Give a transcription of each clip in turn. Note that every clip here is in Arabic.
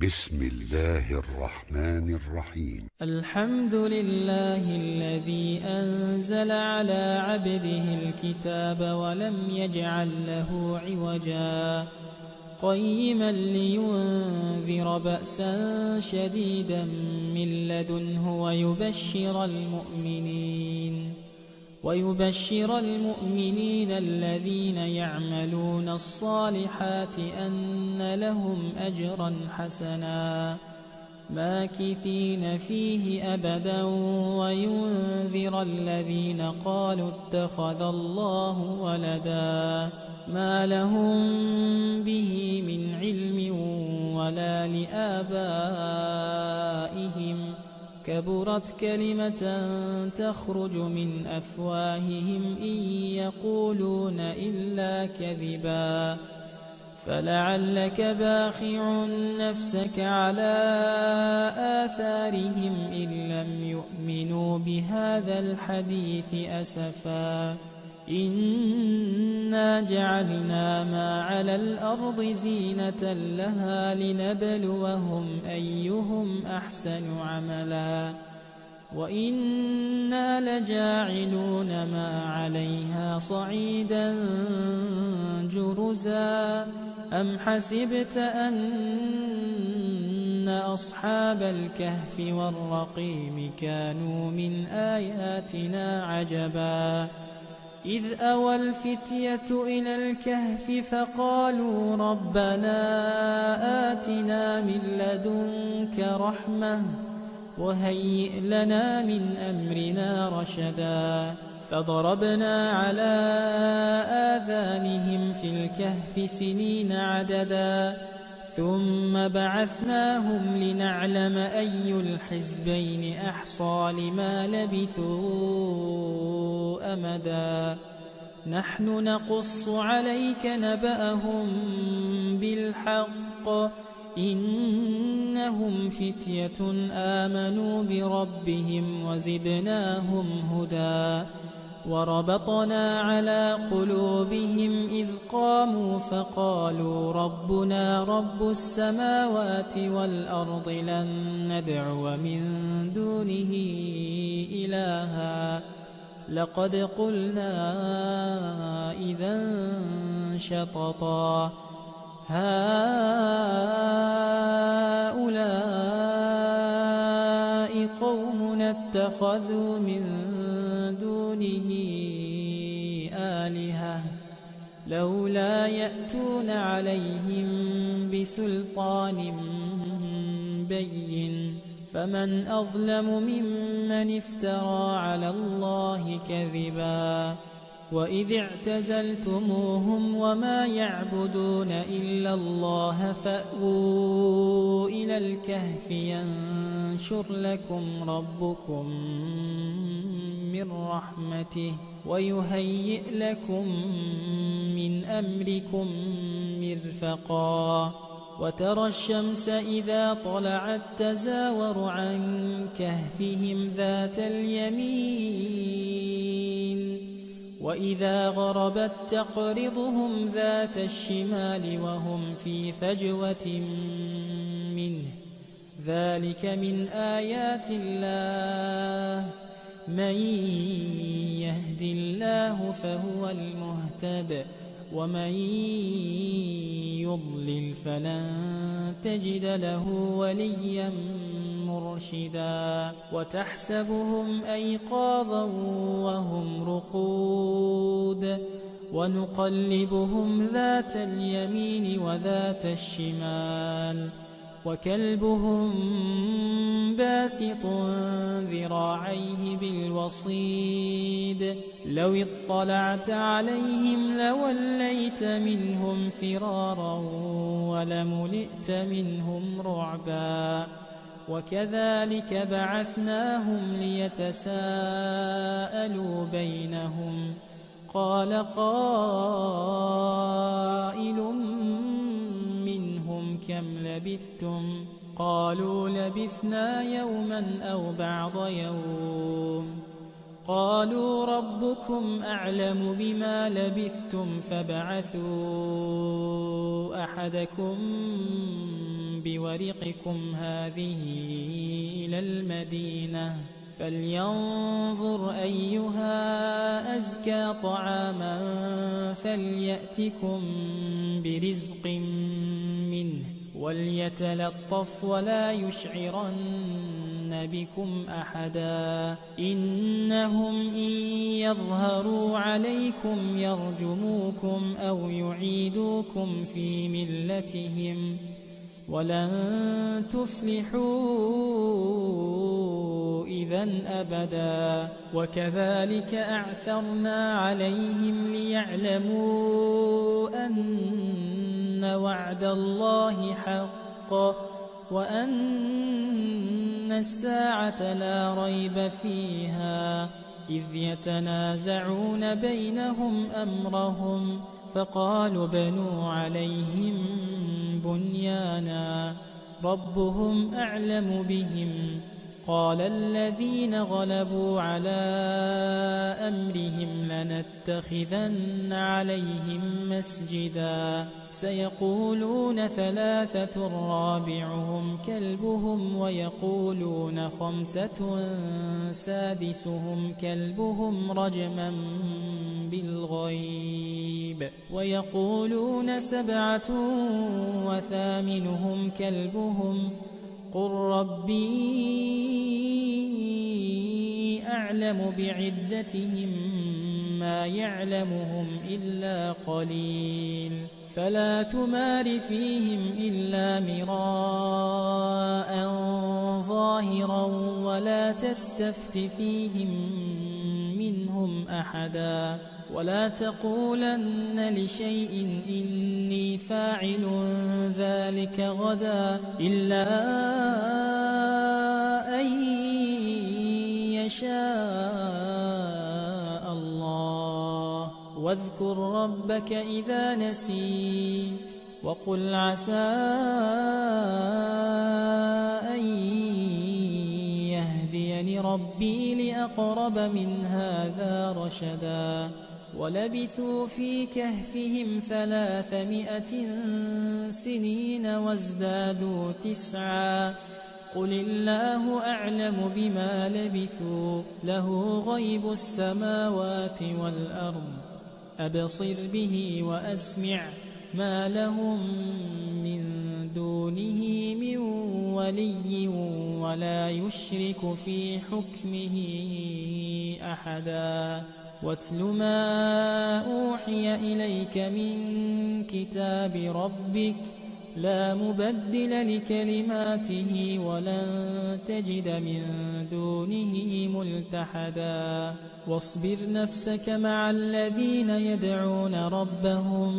بسم الله الرحمن الرحيم. الحمد لله الذي أنزل على عبده الكتاب ولم يجعل له عوجا قيما لينذر بأسا شديدا من لدنه ويبشر المؤمنين الذين يعملون الصالحات أن لهم أجرا حسنا ماكثين فيه أبدا وينذر الذين قالوا اتخذ الله ولدا ما لهم به من علم ولا لآبائهم كبرت كلمة تخرج من أفواههم إن يقولون إلا كذبا فلعلك باخع نفسك على آثارهم إن لم يؤمنوا بهذا الحديث أسفا إنا جعلنا ما على الأرض زينة لها لنبلوهم أيهم أحسن عملا وإنا لجاعلون ما عليها صعيدا جرزا أم حسبت أن أصحاب الكهف والرقيم كانوا من آياتنا عجبا إذ أوى الفتية إلى الكهف فقالوا ربنا آتنا من لدنك رحمة وهيئ لنا من أمرنا رشدا فضربنا على آذانهم في الكهف سنين عددا ثم بعثناهم لنعلم أي الحزبين أحصى لما لبثوا أمدا نحن نقص عليك نبأهم بالحق إنهم فتية آمنوا بربهم وزدناهم هدى وربطنا على قلوبهم إذ قاموا فقالوا ربنا رب السماوات والأرض لن ندعو من دونه إلها لقد قلنا إذا شططا هؤلاء قومنا اتخذوا من دونه آلهة لولا يأتون عليهم بسلطان بين فمن أظلم ممن افترى على الله كذبا وإذ اعتزلتموهم وما يعبدون إلا الله فأووا إلى الكهف ينشر لكم ربكم من رحمته ويهيئ لكم من أمركم مرفقا وترى الشمس إذا طلعت تزاور عن كهفهم ذات اليمين وإذا غربت تقرضهم ذات الشمال وهم في فجوة منه ذلك من آيات الله من يهد الله فهو المهتد ومن يضلل فلن تجد له وليا مرشدا وتحسبهم أيقاظا وهم رقود ونقلبهم ذات اليمين وذات الشمال وكلبهم باسط ذراعيه بالوصيد لو اطلعت عليهم لوليت منهم فرارا ولملئت منهم رعبا وكذلك بعثناهم ليتساءلوا بينهم قال قائل منهم كم لبثتم قالوا لبثنا يوما أو بعض يوم قالوا ربكم أعلم بما لبثتم فابعثوا أحدكم بورقكم هذه إلى المدينة فلينظر أيها أزكى طعاما فليأتكم برزق منه وليتلطف ولا يشعرن بكم أحدا إنهم إن يظهروا عليكم يرجموكم أو يعيدوكم في ملتهم ولن تفلحوا إذن أبدا وكذلك أعثرنا عليهم ليعلموا أن وعد الله حق وأن الساعة لا ريب فيها إذ يتنازعون بينهم أمرهم فقالوا بنوا عليهم بنيانا ربهم أعلم بهم قال الذين غلبوا على أمرهم لنتخذن عليهم مسجدا سيقولون ثلاثة رابعهم كلبهم ويقولون خمسة سادسهم كلبهم رجما بالغيب ويقولون سبعة وثامنهم كلبهم قل ربي أعلم بعدتهم ما يعلمهم إلا قليل فلا تمار فيهم إلا مراء ظاهرا ولا تستفت فيهم منهم أحدا ولا تقولن لشيء إني فاعل ذلك غدا إلا أن يشاء الله واذكر ربك إذا نسيت وقل عسى أن يهديني ربي لأقرب من هذا رشدا ولبثوا في كهفهم 300 سنين وازدادوا 9 قل الله أعلم بما لبثوا له غيب السماوات والأرض أبصر به وأسمع ما لهم من دونه من ولي ولا يشرك في حكمه أحدا واتل ما أوحي إليك من كتاب ربك لا مبدل لكلماته ولن تجد من دونه ملتحدا واصبر نفسك مع الذين يدعون ربهم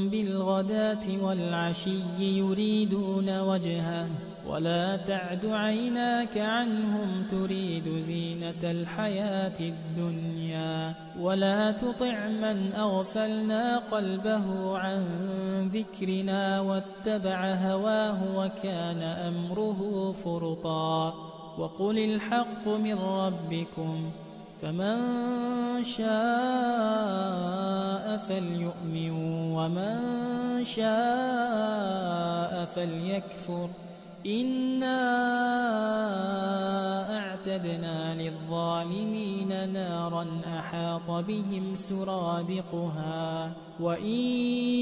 بالغداة والعشي يريدون وجهه ولا تعد عيناك عنهم تريد زينة الحياة الدنيا ولا تطع من أغفلنا قلبه عن ذكرنا واتبع هواه وكان أمره فرطا وقل الحق من ربكم فمن شاء فليؤمن ومن شاء فليكفر إنا أعتدنا للظالمين نارا أحاط بهم سرادقها وإن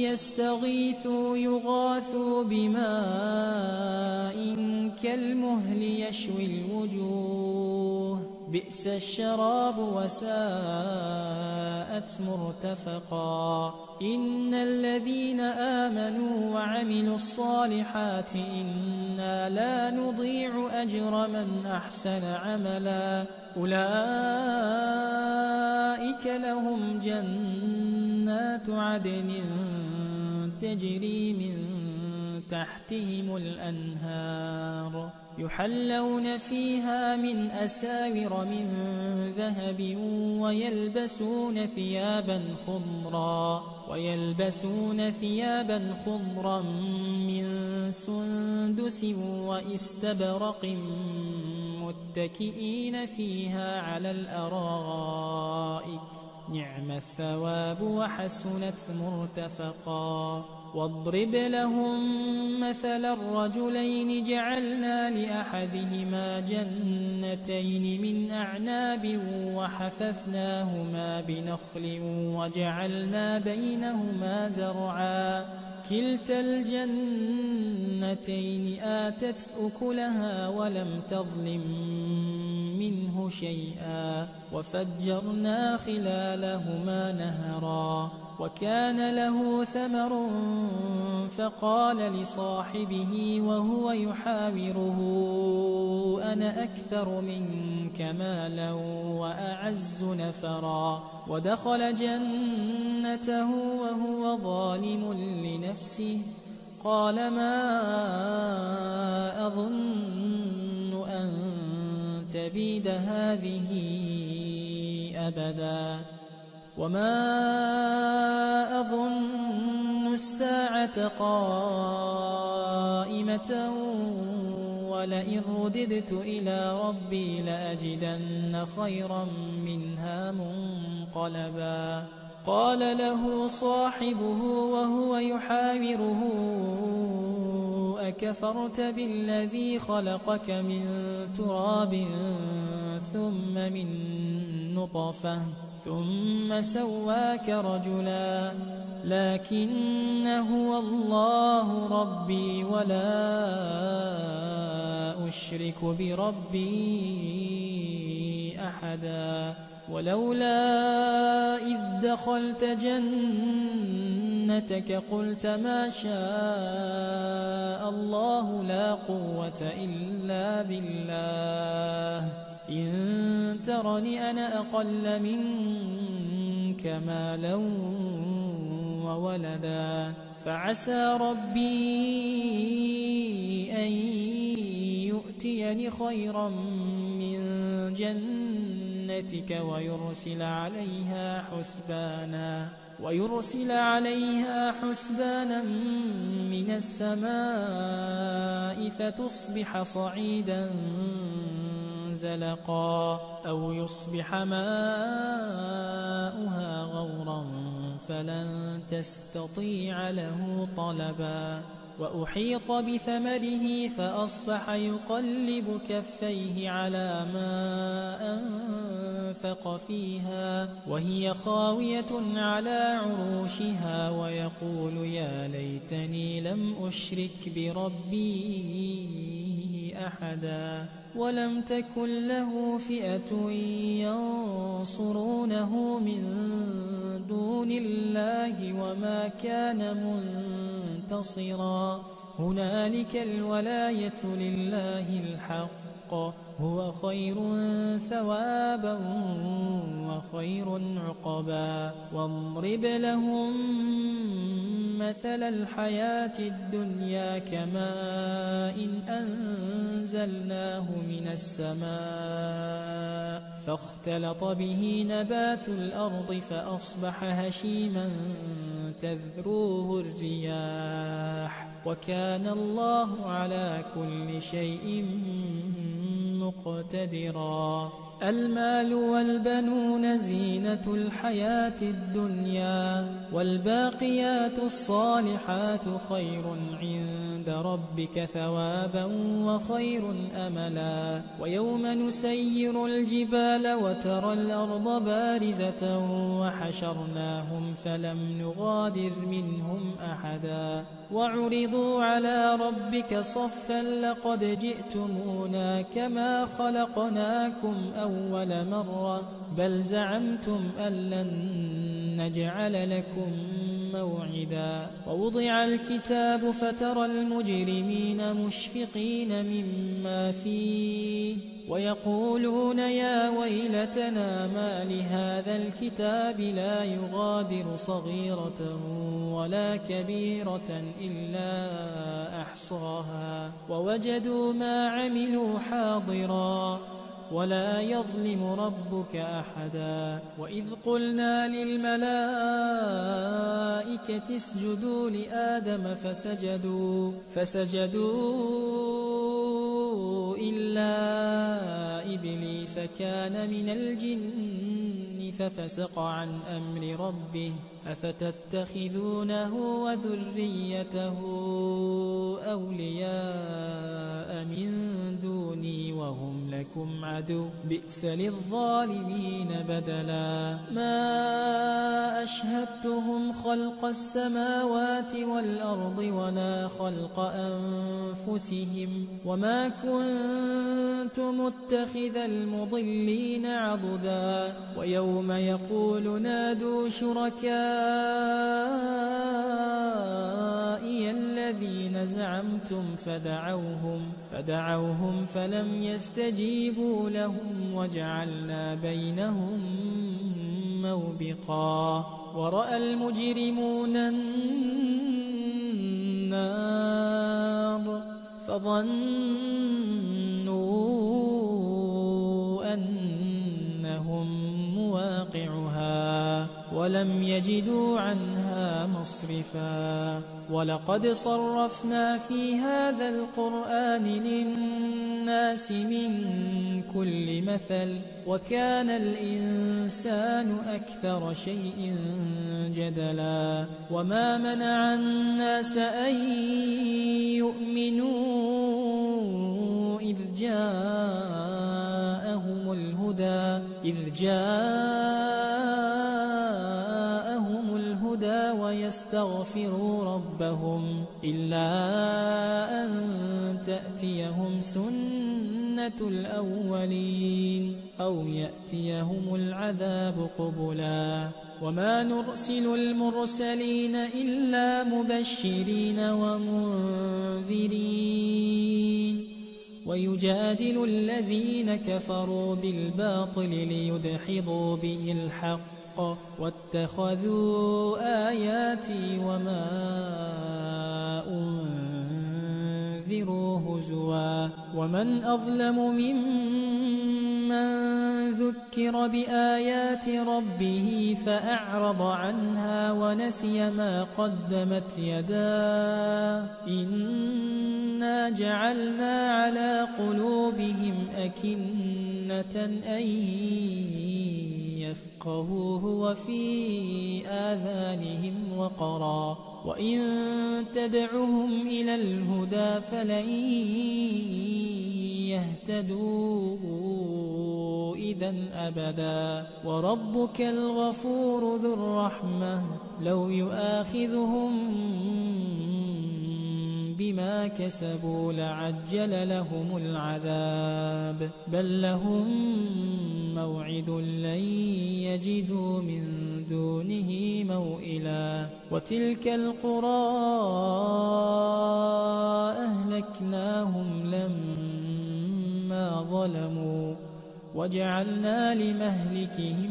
يستغيثوا يغاثوا بماء كالمهل يشوي الوجوه بئس الشراب وساءت مرتفقا إن الذين آمنوا وعملوا الصالحات إنا لا نضيع أجر من أحسن عملا أولئك لهم جنات عدن تجري من تحتهم الأنهار يحلون فيها من أساور من ذهب ويلبسون ثيابا خضرا من سندس واستبرق متكئين فيها على الأرائك نعم الثواب وحسنت مرتفقا واضرب لهم مثل الرجلين جعلنا لأحدهما جنتين من أعناب وحففناهما بنخل وجعلنا بينهما زرعا كلتا الجنتين آتت أكلها ولم تظلم منه شيئا وفجرنا خلالهما نهرا وكان له ثمر فقال لصاحبه وهو يحاوره أنا أكثر منك مالا وأعز نفرا ودخل جنته وهو ظالم لنفسه قال ما أظن أن تبيد هذه أبدا وما أظن الساعة قائمة ولئن رددت إلى ربي لأجدن خيرا منها منقلبا قال له صاحبه وهو يحاوره أكفرت بالذي خلقك من تراب ثم من نطفة ثم سواك رجلا لكن هو الله ربي ولا أشرك بربي أحدا ولولا إذ دخلت جنتك قلت ما شاء الله لا قوة إلا بالله إن ترني أنا أقل منك مالا وولدا فعسى ربي أن يؤتيني خيرا من جنتك ويرسل عليها حسبانا من السماء فتصبح صعيدا زلقا أو يصبح ماؤها غورا فلن تستطيع له طلبا وأحيط بثمره فأصبح يقلب كفيه على ما أنفق فيها وهي خاوية على عروشها ويقول يا ليتني لم أشرك بربي أحدا ولم تكن له فئة ينصرونه من دون الله وما كان منتصرا هنالك الولاية لله الحق هو خير ثوابا وخير عقبا واضرب لهم مثل الحياة الدنيا كماء أنزلناه من السماء فاختلط به نبات الأرض فأصبح هشيما تذروه الرياح وكان الله على كل شيء مقتدرا المال والبنون زينة الحياة الدنيا والباقيات الصالحات خير عند ربك ثوابا وخير أملا ويوم نسير الجبال وترى الأرض بارزة وحشرناهم فلم نغادر منهم أحدا وعرضوا على ربك صفا لقد جئتمونا كما خلقناكم أول مرة بل زعمتم أن لن نجعل لكم موعدا ووضع الكتاب فترى المجرمين مشفقين مما فيه ويقولون يا ويلتنا ما لهذا الكتاب لا يغادر صغيرة ولا كبيرة إلا أحصاها ووجدوا ما عملوا حاضرا ولا يظلم ربك أحدا وإذ قلنا للملائكة اسجدوا لآدم فسجدوا إلا إبليس كان من الجن ففسق عن أمر ربه أفتتخذونه وذريته أولياء من دوني وهم لكم عدو بئس للظالمين بدلا ما أشهدتهم خلق السماوات والأرض ولا خلق أنفسهم وما كنت متخذ المضلين عضدا ويوم يقول نادوا شركائي الذين زعمتم فدعوهم فلم يستجيبوا لهم وجعلنا بينهم موبقا ورأى المجرمون النار فظنوا أنهم مواقعها ولم يجدوا عنها مصرفا ولقد صرفنا في هذا القرآن للناس من كل مثل وكان الإنسان أكثر شيء جدلا وما منع الناس أن يؤمنوا إذ جاءهم الهدى ويستغفروا ربهم إلا أن تأتيهم سنة الأولين أو يأتيهم العذاب قبلا وما نرسل المرسلين إلا مبشرين ومنذرين ويجادل الذين كفروا بالباطل ليدحضوا به الحق واتخذوا آياتي وما أنذروا هزوا ومن أظلم ممن ذكر بآيات ربه فأعرض عنها ونسي ما قدمت يداه إنا جعلنا على قلوبهم أكنة أن يفقهوه وفي آذانهم وقرا وإن تدعهم إلى الهدى فلن يهتدوا إذا أبدا وربك الغفور ذو الرحمة لو يؤاخذهم بما كسبوا لعجل لهم العذاب بل لهم موعد لن يجدوا من دونه موئلا وتلك القرى أهلكناهم لما ظلموا وجعلنا لمهلكهم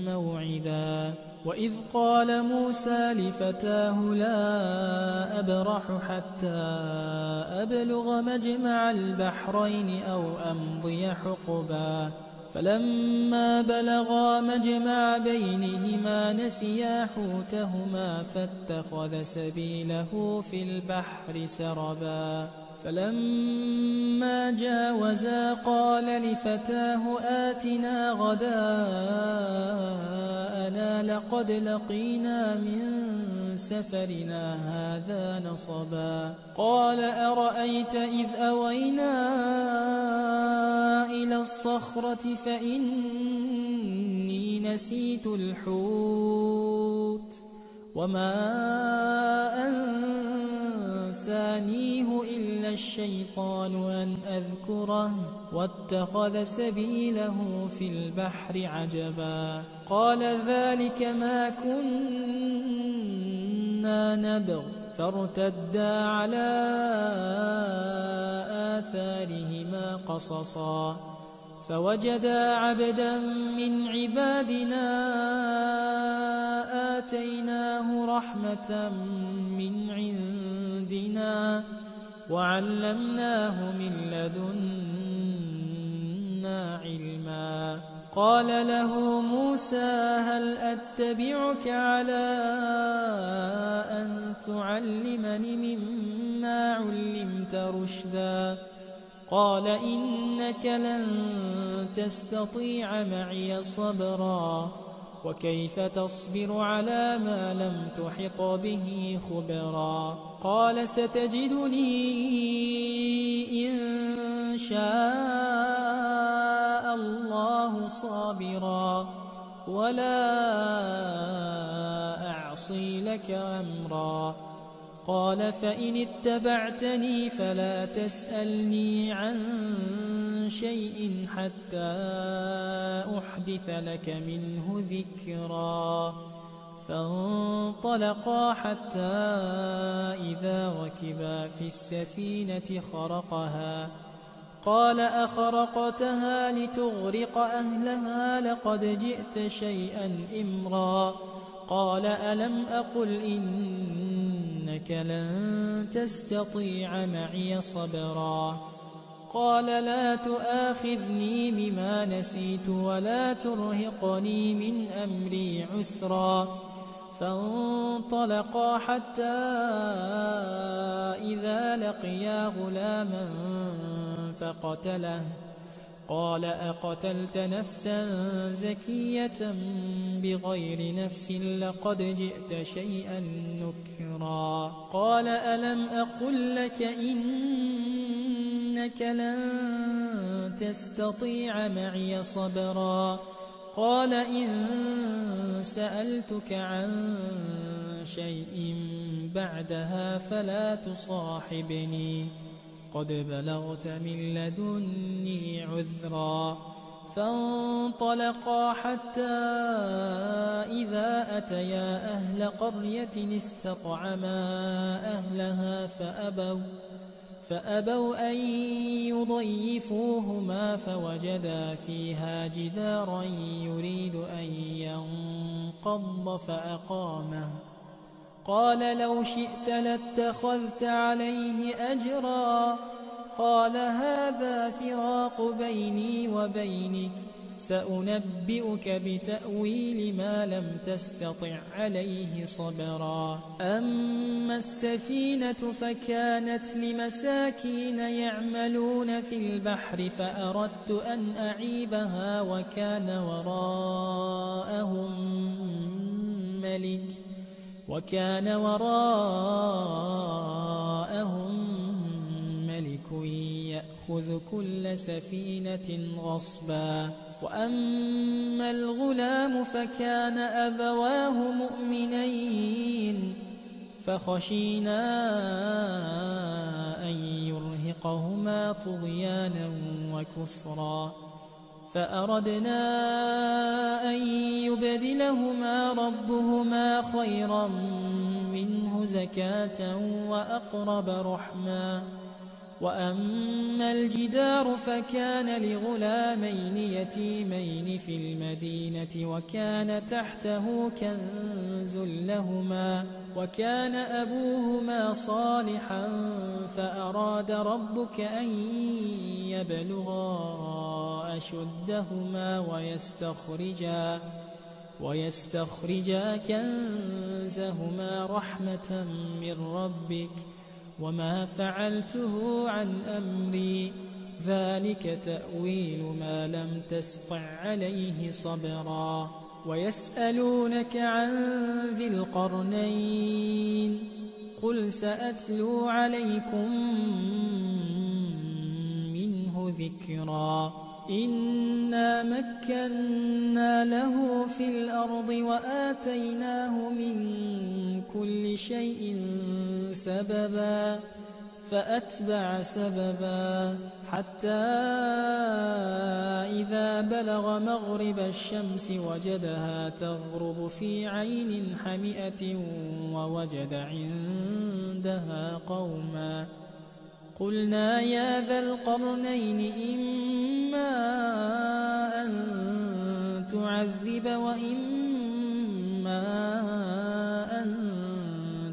موعدا وإذ قال موسى لفتاه لا أبرح حتى أبلغ مجمع البحرين أو أمضي حقبا فلما بلغا مجمع بينهما نسيا حوتهما فاتخذ سبيله في البحر سربا فلما جاوزا قال لفتاه آتنا غداءنا لقد لقينا من سفرنا هذا نصبا قال أرأيت إذ أوينا إلى الصخرة فإني نسيت الحوت وما أنسانيه إلا الشيطان أن أذكره واتخذ سبيله في البحر عجبا قال ذلك ما كنا نبغ فارتدا على آثارهما قصصا فوجدا عبدا من عبادنا آتيناه رحمة من عندنا وعلمناه من لدنا علما قال له موسى هل أتبعك على أن تعلمني مما علمت رشدا قال إنك لن تستطيع معي صبرا وكيف تصبر على ما لم تحط به خبرا قال ستجدني إن شاء الله صابرا ولا أعصي لك أمرا قال فإن اتبعتني فلا تسألني عن شيء حتى أحدث لك منه ذكرا فانطلقا حتى إذا ركبا في السفينة خرقها قال أخرقتها لتغرق أهلها لقد جئت شيئا إمرا قال ألم أقل إنك لن تستطيع معي صبرا قال لا تؤاخذني بما نسيت ولا ترهقني من أمري عسرا فانطلقا حتى إذا لقيا غلاما فقتله قال أقتلت نفسا زكية بغير نفس لقد جئت شيئا نكرا قال ألم أقل لك إنك لن تستطيع معي صبرا قال إن سألتك عن شيء بعدها فلا تصاحبني قد بلغت من لدني عذرا فانطلقا حتى إذا أتيا أهل قرية استطعما أهلها فأبوا أن يضيفوهما فوجدا فيها جدارا يريد أن ينقض فأقامه قال لو شئت لاتخذت عليه أجرا قال هذا فراق بيني وبينك سأنبئك بتأويل ما لم تستطع عليه صبرا أما السفينة فكانت لمساكين يعملون في البحر فأردت أن أعيبها وكان وراءهم ملك يأخذ كل سفينة غصبا وأما الغلام فكان أبواه مؤمنين فخشينا أن يرهقهما طغيانا وكفرا فأردنا أن يبدلهما ربهما خيرا منه زكاة وأقرب رحما وأما الجدار فكان لغلامين يتيمين في المدينة وكان تحته كنز لهما وكان أبوهما صالحا فأراد ربك أن يبلغا أشدهما ويستخرجا كنزهما رحمة من ربك وما فعلته عن أمري ذلك تأويل ما لم تسطع عليه صبرا ويسألونك عن ذي القرنين قل سأتلو عليكم منه ذكرا إنا مكنا له في الأرض وآتيناه من كل شيء سببا فأتبع سببا حتى إذا بلغ مغرب الشمس وجدها تغرب في عين حمئة ووجد عندها قوما قلنا يا ذا القرنين إما أن تعذب وإما أن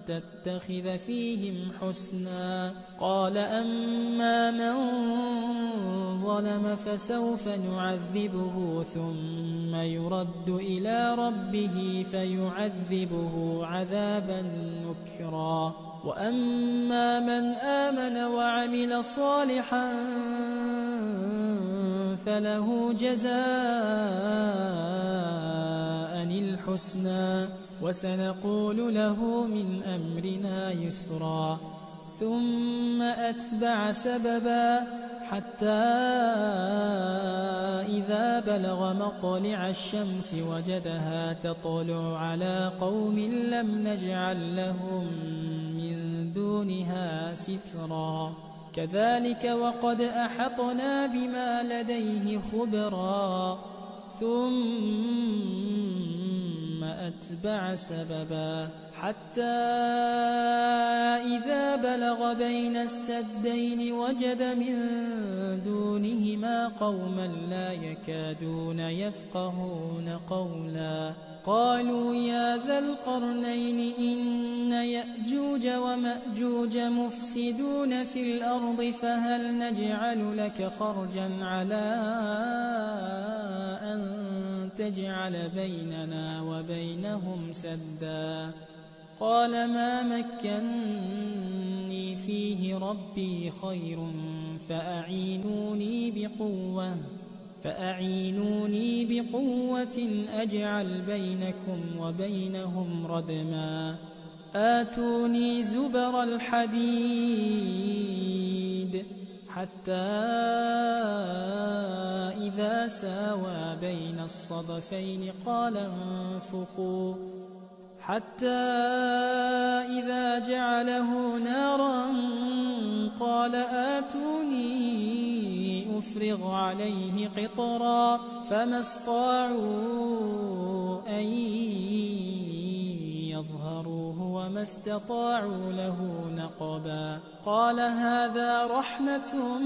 تتخذ فيهم حسنا قال أما من ظلم فسوف نعذبه ثم يرد إلى ربه فيعذبه عذابا نكرا وأما من آمن وعمل صالحا فله جزاء الحسنى وسنقول له من أمرنا يسرا ثم أتبع سببا حتى إذا بلغ مطلع الشمس وجدها تطلع على قوم لم نجعل لهم من دونها سترا كذلك وقد أحطنا بما لديه خبرا ثم أتبع سببا حتى إذا بلغ بين السدين وجد من دونهما قوما لا يكادون يفقهون قولا قالوا يا ذا القرنين إن يأجوج ومأجوج مفسدون في الأرض فهل نجعل لك خرجا على أن تجعل بيننا وبينهم سدا قال ما مكني فيه ربي خير فأعينوني بقوة أجعل بينكم وبينهم ردما آتوني زبر الحديد حتى إذا ساوى بين الصدفين قال انفخوا حتى إذا جعله نارا قال آتوني أفرغ عليه قطرا فما استطاعوا أن يظهروه وما استطاعوا له نقبا قال هذا رحمة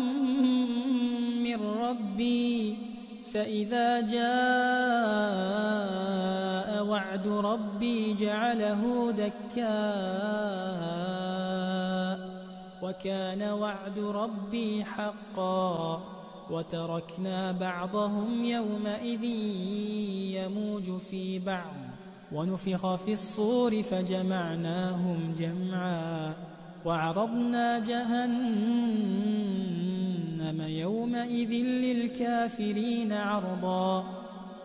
من ربي فإذا جاء وعد ربي جعله دكاء وكان وعد ربي حقا وتركنا بعضهم يومئذ يموج في بعض ونفخ في الصور فجمعناهم جمعا وعرضنا جهنم يومئذ للكافرين عرضا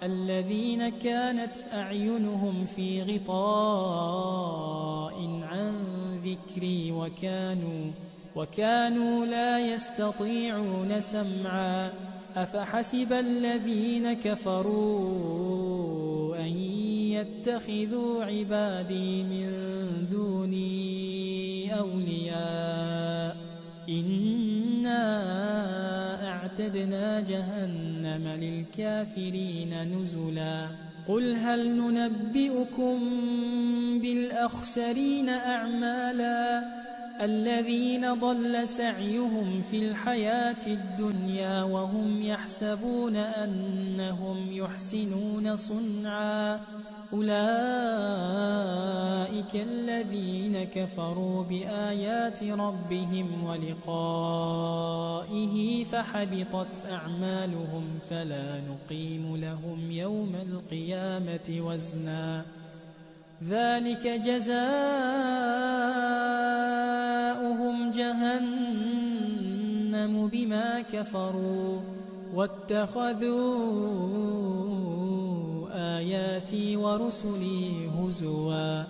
الذين كانت أعينهم في غطاء عن ذكري وكانوا لا يستطيعون سمعا أفحسب الذين كفروا أن يتخذوا عبادي من دوني أولياء إنا أعتدنا جهنم للكافرين نزلا قل هل ننبئكم بالأخسرين أعمالا الذين ضل سعيهم في الحياة الدنيا وهم يحسبون أنهم يحسنون صنعا أولئك الذين كفروا بآيات ربهم ولقائه فحبطت أعمالهم فلا نقيم لهم يوم القيامة وزنا ذلك جزاؤهم جهنم بما كفروا واتخذوا آياتي ورسلي هزوا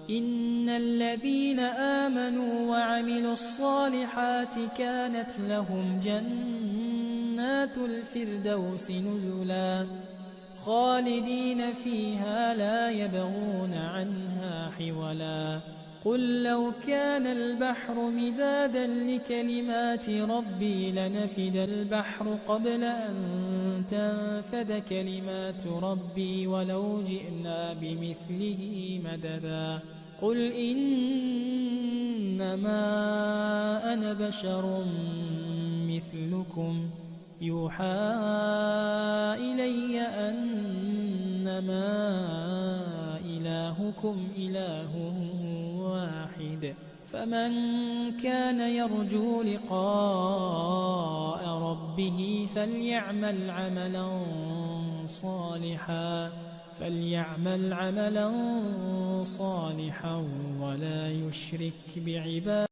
إن الذين آمنوا وعملوا الصالحات كانت لهم جنات الفردوس نزلا خالدين فيها لا يبغون عنها حولا قل لو كان البحر مدادا لكلمات ربي لنفد البحر قبل أن تنفد كلمات ربي ولو جئنا بمثله مددا قل إنما أنا بشر مثلكم يوحى إلي أنما إلهكم إله واحد فمن كان يرجو لقاء ربه فليعمل عملا صالحا فليعمل عملا صالحا ولا يشرك بعبادة